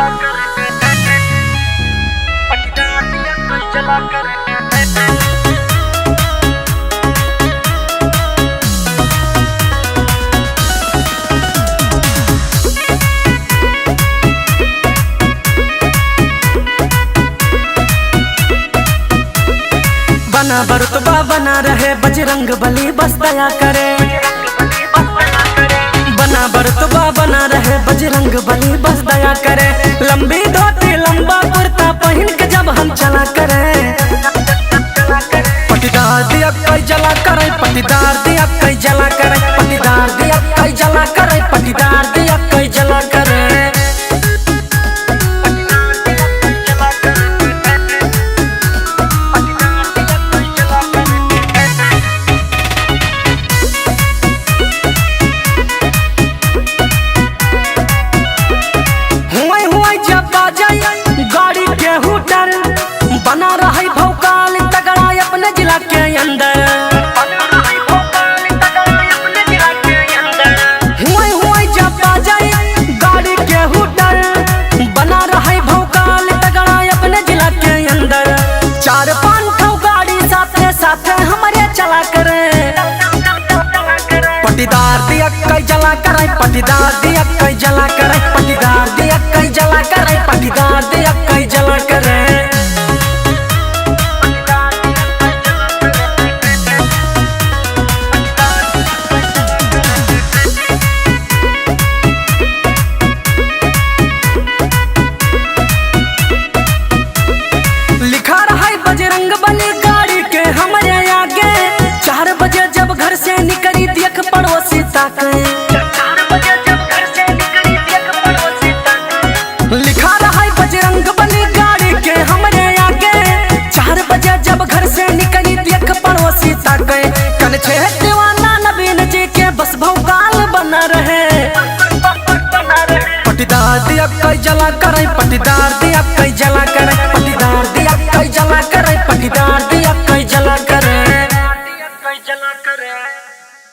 जला कर पटीदार दिया कोई जला कर बना बरुतबा बना रहे बजरंग बली बस दया करे। बना बरुतबा बना रहे बजरंग बली बस दया करे। लंबी धोती लंबा कुर्ता पहन के जब हम चला करे। पटीदार दिया कोई जला करे पटीदार दिया कोई जला करे पटीदार दिया कोई जला करे पटीदार दिया कोई जला करे। गाड़ी के हुटर बना रहा भौकाल तगड़ा अपने जिला के अंदर। गाड़ी के हुटर बना रहा भौकाल तगड़ा अपने जिला के अंदर। 4-5 गाड़ी साथे साथे हमारे चला करे। पटीदार दिया कई जला करे पटीदार दिया कई जला करे पटीदार दिया कई जला करे पटीदार दिया कई जला करे। लिखा रहा है बजरंग बली गाड़ी के हमारे आगे। 4 बजे जब घर से निकली देख पड़ोसी ताके। लिखा रहा है बजरंग बली गाड़ी के हमारे आगे। 4 बजे जब घर से निकली देख पड़ोसी ताके। कल 6 दीवाना नवीन जी के बस भौकाल बना रहे। पटीदार दिया कोई जला करे पटीदार दिया कोई जला करे।